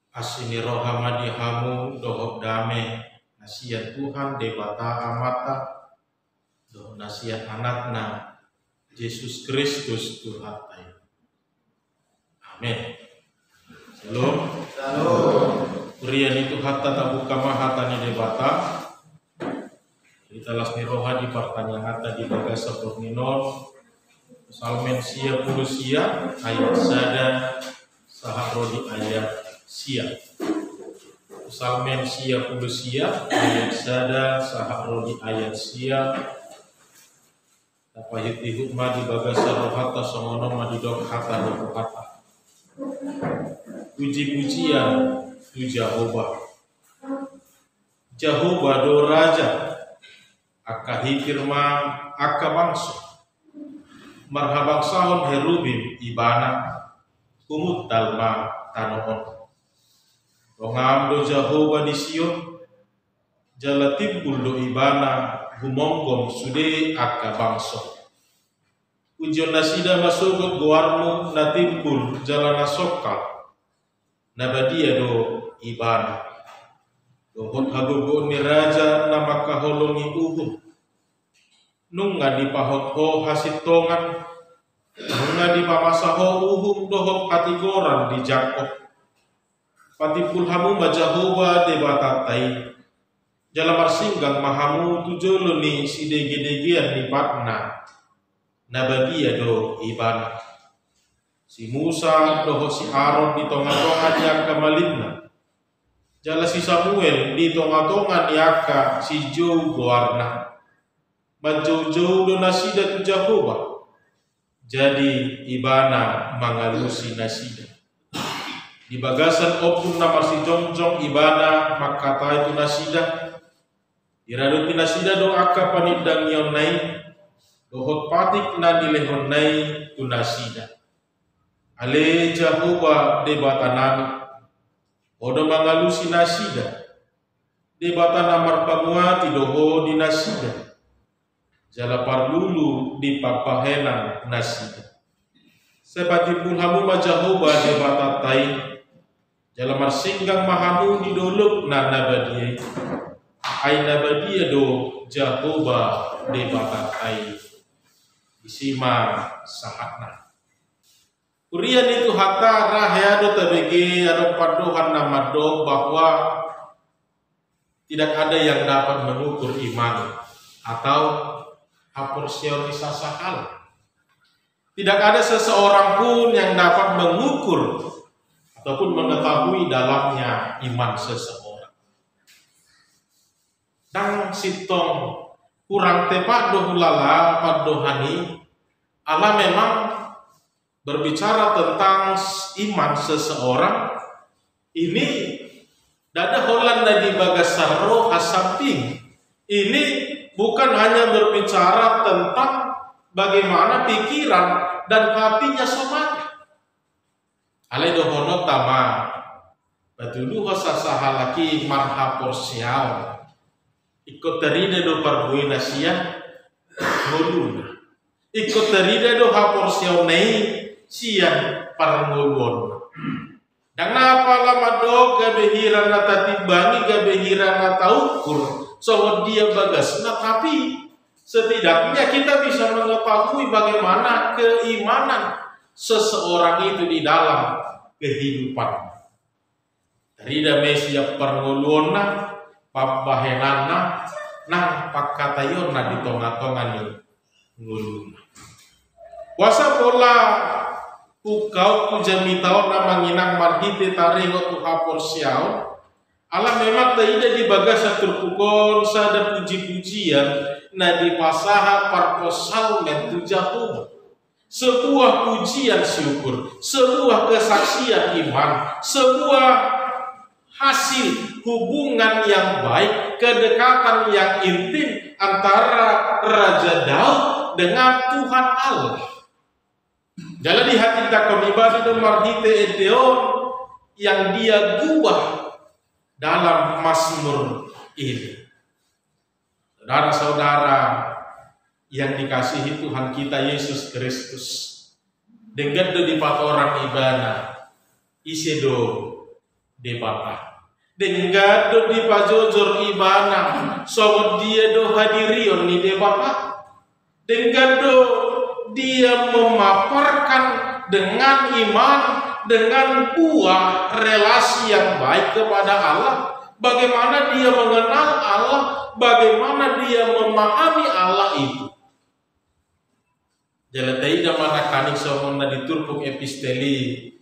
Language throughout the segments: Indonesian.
Asini rohamadi hamu dohok dame nasihat Tuhan debata amata doh nasihat anakna Yesus Kristus Tuhan tayo. Amin. Shalom. Urian itu hatta tabuka mahata ni debata. Kita lasni roha di pertanyaan di bagasa porninon. Salmen sia pulusia ayat sada saharodi ayat sia. Salmen sia pulusia ayat sada saharodi ayat sia. Tapahit hukma di bagasa rohata songono madidok hata dohata. Puji-pujian tu Jehovah. Jehovah do raja. Aka hikirma aka bangsa. Marhabang sahon herubim ibana kumut dalma tanoon. Rongam do Jehovah di Sion jalatimbul do ibana gumonggom sude aka bangsa. Ujian nasida masugot goarmu natimbul jalana sokal nabadia do ibana. Dohot hagogo ni raja nama kaholongi uhum. Nunga di pahot ho hasitongan. Nunga di pamasaho uhum dohot katigoran di Jakob. Patipul hamu majahoba debatatai. Jalamar singgang mahamu tujolo ni sidege-degean di patna. Nabadia do ibana. Si Musa dohot si Aaron di tonga-tonga yang kemalinna. Jala si Samuel di tonga-tonga niaka si Jo goarna. Majau-jauh do nasida tu Jehovah. Jadi ibana mangalusi nasida. Di bagasan opun nama si jongjong ibana makata itu nasida. Iraduti nasida do aka panidang yon nai. Dohot patik na dilehon nai tu nasida. Ale Jehovah debatanami. Odo mangalusi nasida. Debatana marpamuati doho di nasida. Jala parlulu di papahenan nasida. Sebati pun hamu majahoba debatatai. Jala marsinggang mahamu di doluk na nabadia. Ay nabadia do Jehovah debatatai. Isima sahatna. Urian itu hatta rahyado tabege ado padohan nama do bahwa tidak ada yang dapat mengukur iman atau aporsionisasi hal. Tidak ada seseorang pun yang dapat mengukur ataupun mengetahui dalamnya iman seseorang. Dan sitong kurang tepat dohulala padohani Allah memang berbicara tentang iman seseorang ini dada Holanda di bagasar roh asamping. Ini bukan hanya berbicara tentang bagaimana pikiran dan hatinya somanya. Ale dohono tama batulu hosasaha laki marhapor siao. Ikut terida do parbuina sia nguluna. Ikut terida do hapor siao nei sian parngulun. Dan apa lama do gabehiran nata timbangi gabehiran nata ukur. So dia bagasna, tapi setidaknya kita bisa mengetahui bagaimana keimanan seseorang itu di dalam kehidupan. Rida mesia pernguluna, pabahenana, nang pakatayona di tonga-tonga ni nguluna. Wasa pola ukau kujamitau na manginang marhite taringo tu hapor siao. Allah memang tidak di bagasa terpukul sada puji-pujian na di pasaha parposal mentu Jehovah. Sebuah pujian syukur, sebuah kesaksian iman, sebuah hasil hubungan yang baik, kedekatan yang intim antara Raja Daud dengan Tuhan Allah. Jalan di hati takon ibadah dan marhite edeon yang dia gubah dalam Mazmur ini. Saudara-saudara yang dikasihi Tuhan kita Yesus Kristus, dengan di patoran ibana isedo debata. Dengan do di pajojor ibana, so dia do hadirion ni debata. Dengan do dia memaparkan dengan iman, dengan buah relasi yang baik kepada Allah. Bagaimana dia mengenal Allah, bagaimana dia memahami Allah itu. Jalatai mana kaning somona diturpuk episteli.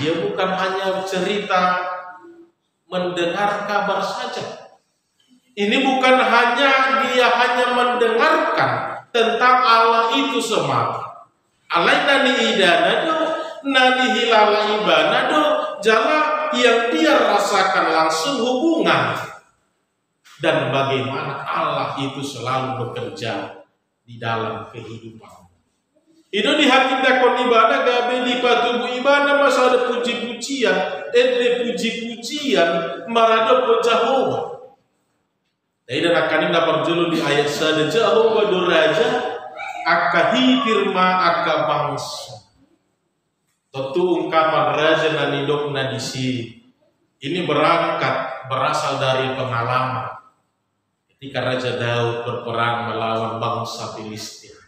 Dia bukan hanya cerita mendengar kabar saja. Ini bukan hanya dia hanya mendengarkan tentang Allah itu semata. Allah nani idana do, nani hilala ibana do, jala yang dia rasakan langsung hubungan. Dan bagaimana Allah itu selalu bekerja di dalam kehidupan. Itu di hati dakon ibadah gabe di patubu ibadah masa ada puji-pujian, puji-pujian marado po Jehovah. Jadi dan akan dapat julu di ayat sada Jehovah doraja akahi firma aka bangsa. Tentu ungkapan raja nanidok nadisi ini berasal dari pengalaman ketika Raja Daud berperang melawan bangsa Filistin.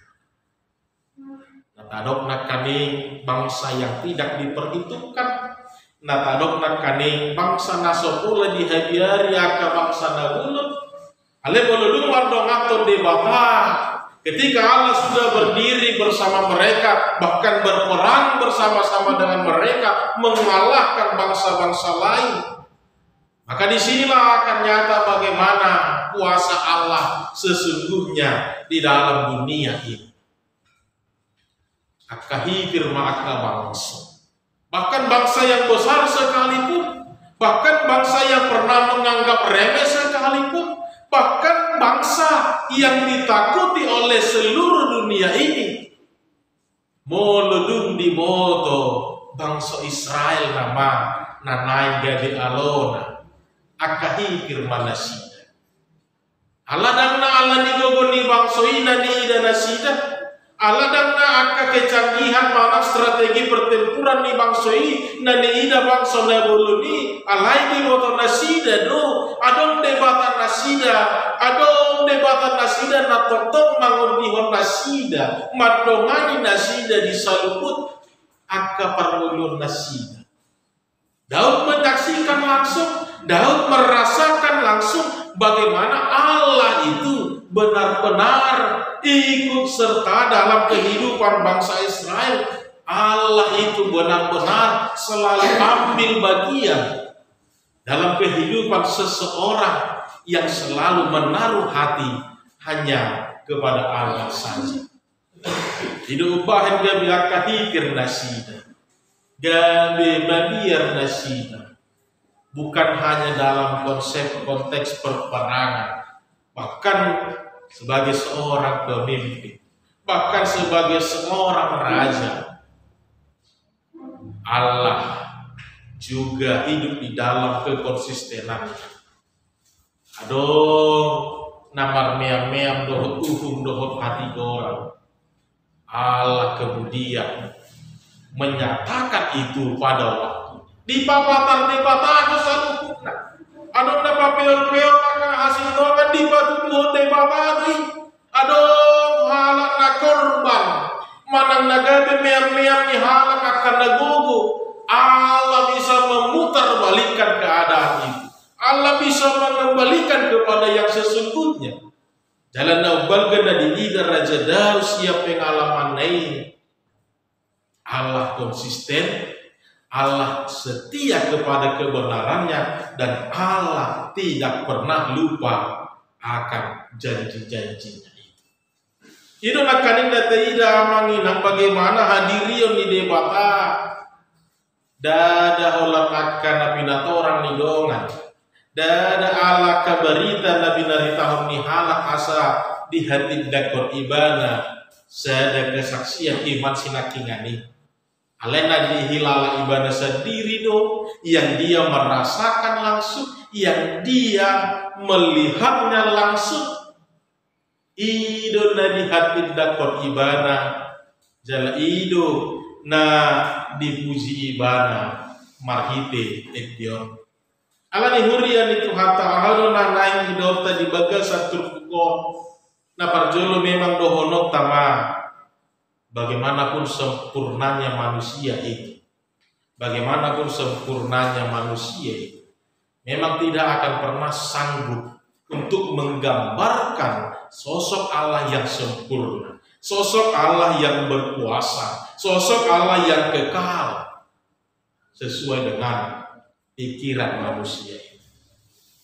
Natadok nak kaning bangsa yang tidak diperhitungkan. Natadok nak kaning bangsa nasopula dihabiari aka bangsa nagulun. Ale boludung mardongaton de bapa. Ketika Allah sudah berdiri bersama mereka, bahkan berperang bersama-sama dengan mereka, mengalahkan bangsa-bangsa lain. Maka disinilah akan nyata bagaimana kuasa Allah sesungguhnya di dalam dunia ini. Akahi firma aka bangsa. Bahkan bangsa yang besar sekalipun, bahkan bangsa yang pernah menganggap remeh sekalipun, bahkan bangsa yang ditakuti oleh seluruh dunia ini, molodung di moto bangsa Israel nama nanai gadi alona akahi firman nasida. Allah dangna Allah digogoni bangsa ina ni ida nasida. Allah dangna akka kecanggihan mana strategi pertempuran ni bangsa ini nani ida bangsa naboloni alai di moto nasida do adong debatan nasida na totong mangon dihon nasida madongani nasida disaluput akka parulun nasida. Daud menyaksikan langsung, Daud merasakan langsung bagaimana Allah itu benar-benar ikut serta dalam kehidupan bangsa Israel. Allah itu benar-benar selalu ambil bagian dalam kehidupan seseorang yang selalu menaruh hati hanya kepada Allah saja. Hidup bahan gabi akahikir nasida, gabi mabiar nasida. Bukan hanya dalam konteks perperangan, bahkan sebagai seorang pemimpin, bahkan sebagai seorang raja, Allah juga hidup di dalam kekonsistenan. Aduh, namar meam dohot uhum dohot hati orang. Allah kemudian menyatakan itu pada waktu di papatan salupukna. Adon na papel-pel maka hasil doang di batu de babadi. Adon halak na korban manang nagabe meam-meam ni halak akan nagugu. Allah bisa memutar balikan keadaan itu. Allah bisa mengembalikan kepada yang sesungguhnya. Jalan naubal gana di lidah Raja Daud siap pengalaman ini. Allah konsisten, Allah setia kepada kebenarannya, dan Allah tidak pernah lupa akan janji-janjinya itu. Itu nak kaninda tidak menginang bagaimana hadirion di debata. Dada olah akan napinat orang ni dongan. Dada ala kabarita nabi naritahun ni halak asa di hati dakon ibana. Sada kesaksian iman sinakingani. Alena dihilala ibadah sendiri do, yang dia merasakan langsung, yang dia melihatnya langsung. Ido na di hati dakon ibadah, jala ido na dipuji ibadah, marhite edion. Alani hurian itu hatta ahalo na naing idorta di baga satur pukon. Na parjolo memang dohonok tama. Bagaimanapun sempurnanya manusia itu. Bagaimanapun sempurnanya manusia itu. Memang tidak akan pernah sanggup untuk menggambarkan sosok Allah yang sempurna. Sosok Allah yang berkuasa. Sosok Allah yang kekal. Sesuai dengan pikiran manusia ini.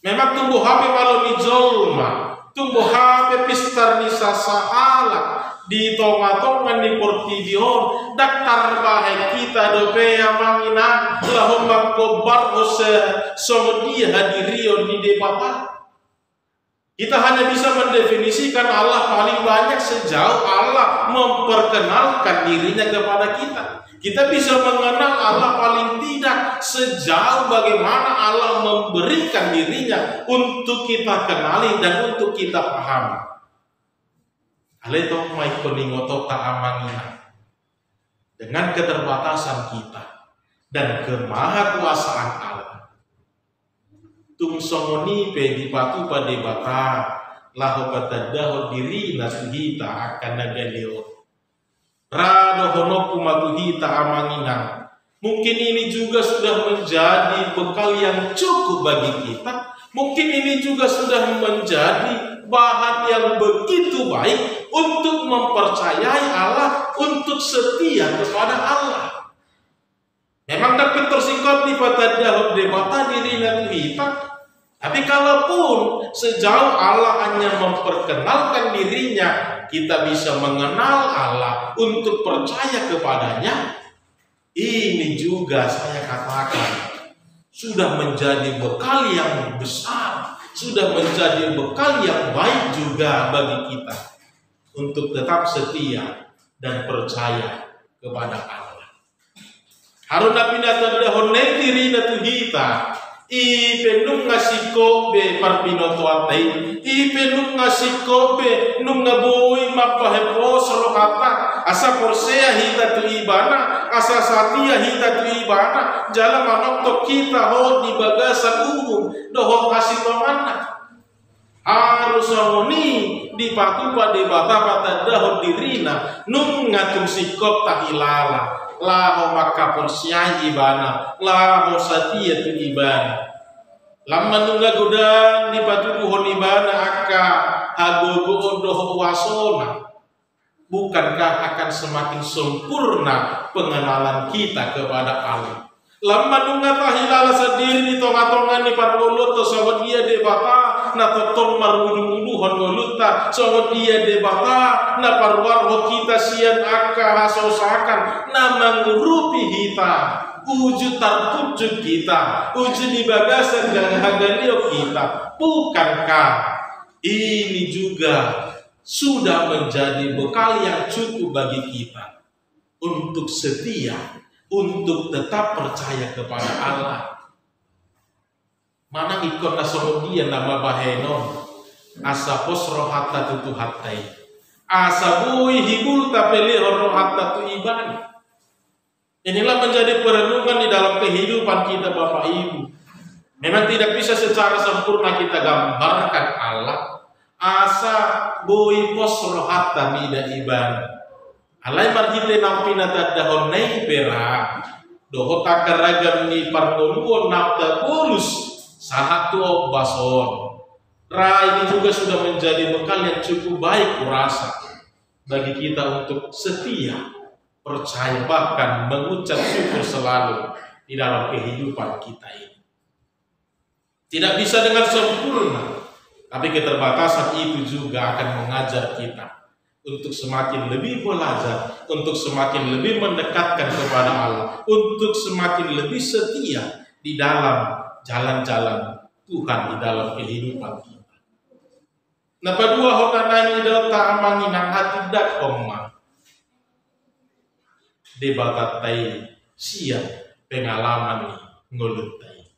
Memang tumbuh hape malu mijolma. Tumbuh hape pistar ni sasaala. Di tonga-tonga ni portidion. Daktar bahai kita dope yang mangina. Lahom kobar ose somodia hadirion di debata. Kita hanya bisa mendefinisikan Allah paling banyak sejauh Allah memperkenalkan dirinya kepada kita. Kita bisa mengenal Allah paling tidak sejauh bagaimana Allah memberikan dirinya untuk kita kenali dan untuk kita pahami. Aleto mai koningoto ta'amangina. Dengan keterbatasan kita dan kemahakuasaan Allah. Tung songoni pe di patu pada bata lahu patadaho diri nasuhita akan nagalio. Rado honoku matuhita amanginang. Mungkin ini juga sudah menjadi bekal yang cukup bagi kita. Mungkin ini juga sudah menjadi bahan yang begitu baik untuk mempercayai Allah, untuk setia kepada Allah. Memang dapat tersingkap di patadaho debata diri nasuhita. Tapi kalaupun sejauh Allah hanya memperkenalkan dirinya, kita bisa mengenal Allah untuk percaya kepadanya. Ini juga saya katakan sudah menjadi bekal yang besar, sudah menjadi bekal yang baik juga bagi kita untuk tetap setia dan percaya kepada Allah. Haruna pinata dahon netiri natuhita. Ipenung ngasiko be parpinoto atai, ipenung ngasiko be nung ngabui mapahepo solohata, asa porsea hita tu ibana, asa satia hita tu ibana, jalan manok kita ho di bagasa umum, doho kasih pemana. Harus ngoni di patu pada bata dahon dirina, nung ngatung sikop tahilala. Laho maka porsiah ibana, laho satia tu ibana. Lama nungga godang di patu pohon ibana aka agogo doh wasona. Bukankah akan semakin sempurna pengenalan kita kepada Allah? Lama nungga tahilala sendiri di tonga-tonga ni pargolot to sahabat dia debata na totong marudung-uduhon goluta sahabat dia debata na parwarho kita sian aka hasosakan na mengurupi hita uju tarpucuk kita uju di bagasan dan hagalio kita. Bukankah ini juga sudah menjadi bekal yang cukup bagi kita untuk setia, untuk tetap percaya kepada Allah. Mana ikon nasodia nama bahenon asapos rohata tutu hatai asabui hibul tapeli rohata tu iban. Inilah menjadi perenungan di dalam kehidupan kita Bapak Ibu. Memang tidak bisa secara sempurna kita gambarkan Allah. Asa bui pos rohata mida iban. Alai marhite nampina tadahon nei pera. Doho takaragam ni pargoluon napta polus sahatu bason. Ini juga sudah menjadi bekal yang cukup baik kurasa bagi kita untuk setia, percaya, bahkan mengucap syukur selalu di dalam kehidupan kita ini. Tidak bisa dengan sempurna, tapi keterbatasan itu juga akan mengajar kita untuk semakin lebih belajar, untuk semakin lebih mendekatkan kepada Allah, untuk semakin lebih setia di dalam jalan-jalan Tuhan di dalam kehidupan kita. Nah, kedua hokanani delta amanginang hati dak koma debatatai siap pengalaman ngulutai.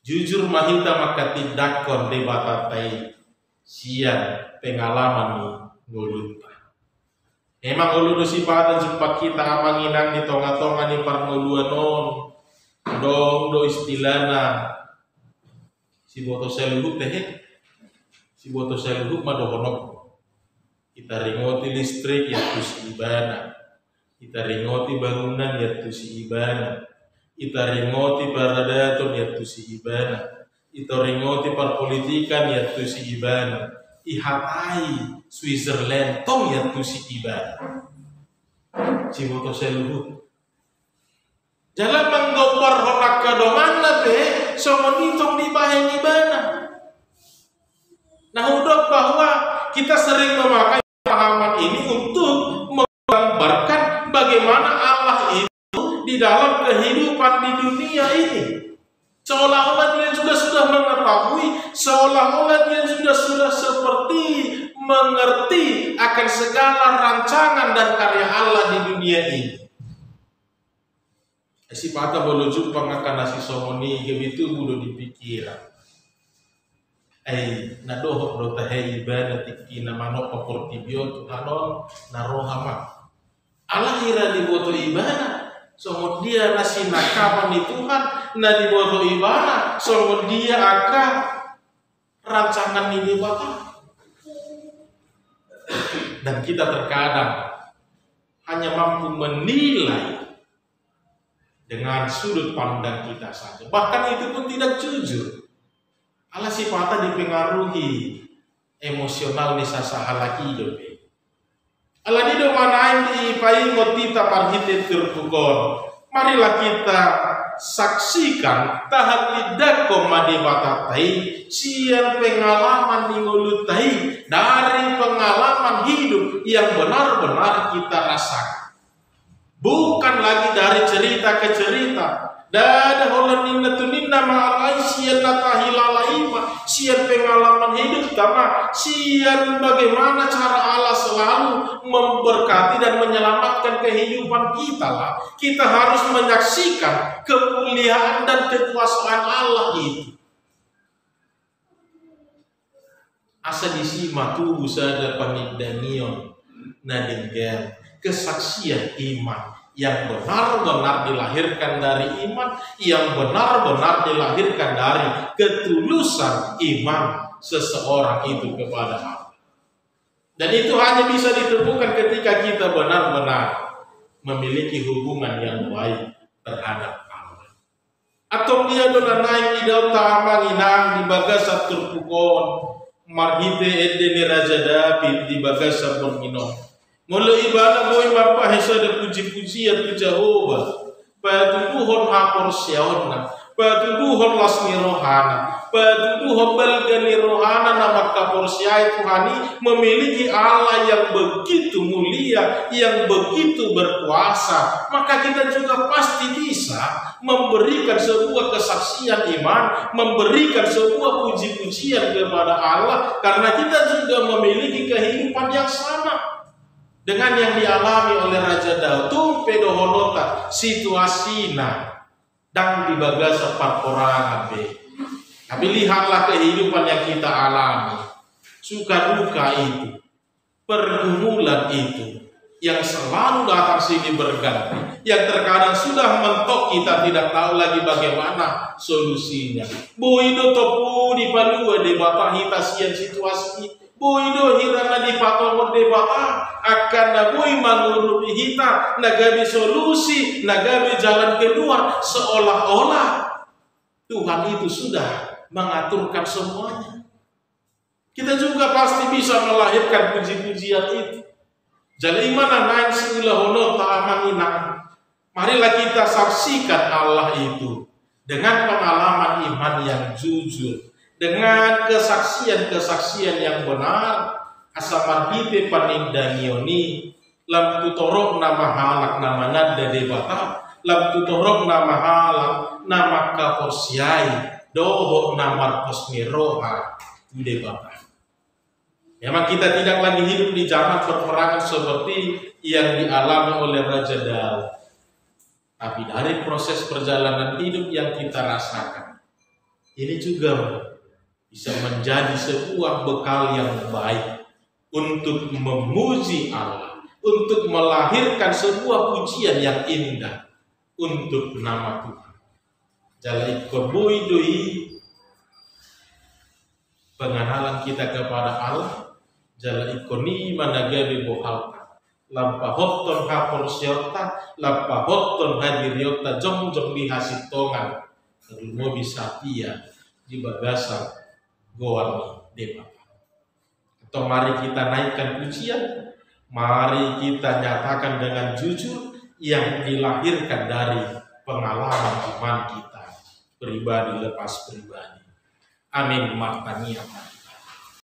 Jujur mahita maka tidak kon debatatai siap pengalaman ngulutai. Memang ulu sifatan jumpa kita amanginang di tonga-tonga ni parnoluan non. Do istilahna si boto seluhuk teh. Si boto seluhuk madohonok. Kita ringoti listrik ya tu si ibana. Kita ringoti bangunan ya tu si ibana. Kita ringoti paradaton ya tu si ibana. Kita ringoti perpolitikan ya tu si ibana. Ihatai Switzerland tong ya tu si ibana. Si boto seluhuk. Jalan menggobar honak kadomana be, somonitong di bahen ibana. Nah, udah bahwa kita sering memakai pemahaman ini untuk menggambarkan bagaimana Allah itu di dalam kehidupan di dunia ini. Seolah-olah dia juga sudah mengetahui, seolah-olah dia sudah seperti mengerti akan segala rancangan dan karya Allah di dunia ini. Si pata bolu jumpa akan nasi somoni begitu budo dipikiran. Nadohok do tahe ibana tikina manok paportibio anon narohama. Allah hira di boto ibana, somod dia nasi nakaman di Tuhan, na di boto ibana, somod dia akan rancangan ini bakal. Dan kita terkadang hanya mampu menilai dengan sudut pandang kita saja. Bahkan itu pun tidak jujur. Allah sifatnya dipengaruhi emosional ni sasahalaki dobe. Allah ni do manain di pai ngotita parhite terpukon. Marilah kita saksikan tahan lidak komade batatai sian pengalaman ningulutai dari pengalaman hidup yang benar-benar kita rasakan. Bukan lagi dari cerita ke cerita. Dada holan ninna tuninna ma'alai sian natahilalaima, sian pengalaman hidup tama, sian bagaimana cara Allah selalu memberkati dan menyelamatkan kehidupan kita lah. Kita harus menyaksikan kemuliaan dan kekuasaan Allah itu. Asa disima tu usada panidanion nadinggan kesaksian iman yang benar-benar dilahirkan dari iman, yang benar-benar dilahirkan dari ketulusan iman seseorang itu kepada Allah. Dan itu hanya bisa ditemukan ketika kita benar-benar memiliki hubungan yang baik terhadap Allah. Atau dia adalah naik di daun tamanginang di bagasa turpukon, marhite edeni raja David di bagasa berminum. Mulai ibadah boy mapa hesa de puji-pujian ke Jehovah. Patuduhon hapor siaonna, patuduhon lasmi rohana, patuduhon belgani rohana nama kapor siai Tuhani memiliki Allah yang begitu mulia, yang begitu berkuasa. Maka kita juga pasti bisa memberikan sebuah kesaksian iman, memberikan sebuah puji-pujian kepada Allah karena kita juga memiliki kehidupan yang sama dengan yang dialami oleh Raja Daud. Tumpe doholota situasina dan di bagasa parporangan be. Tapi lihatlah kehidupan yang kita alami, suka duka itu, pergumulan itu, yang selalu datang sini berganti, yang terkadang sudah mentok kita tidak tahu lagi bagaimana solusinya. Boido topu di palua debata hita sian situasi. Boido hirana di patomor debata akan nabui mangurut hita nagabi solusi, nagabi jalan keluar, seolah-olah Tuhan itu sudah mengaturkan semuanya. Kita juga pasti bisa melahirkan puji-pujian itu. Jadi mana naik siulah hono ta'amanginang. Marilah kita saksikan Allah itu dengan pengalaman iman yang jujur, dengan kesaksian-kesaksian yang benar. Asamarhite panindanioni lam tutorok nama halak nama nada debata, lam tutorok nama halak nama kaporsiai doho nama posmiroha debata. Memang kita tidak lagi hidup di zaman peperangan seperti yang dialami oleh Raja Daud. Tapi dari proses perjalanan hidup yang kita rasakan, ini juga bisa menjadi sebuah bekal yang baik untuk memuji Allah, untuk melahirkan sebuah pujian yang indah untuk nama Tuhan. Jalai koboi doi pengenalan kita kepada Allah, jalai koni managabe bohalta, lampa hotton hapol siota, lampa hotton hadiriota jong di hasitongan, mau bisa dia di bagasa goarni deba. Atau mari kita naikkan pujian, mari kita nyatakan dengan jujur yang dilahirkan dari pengalaman iman kita pribadi lepas pribadi. Amin. Martania.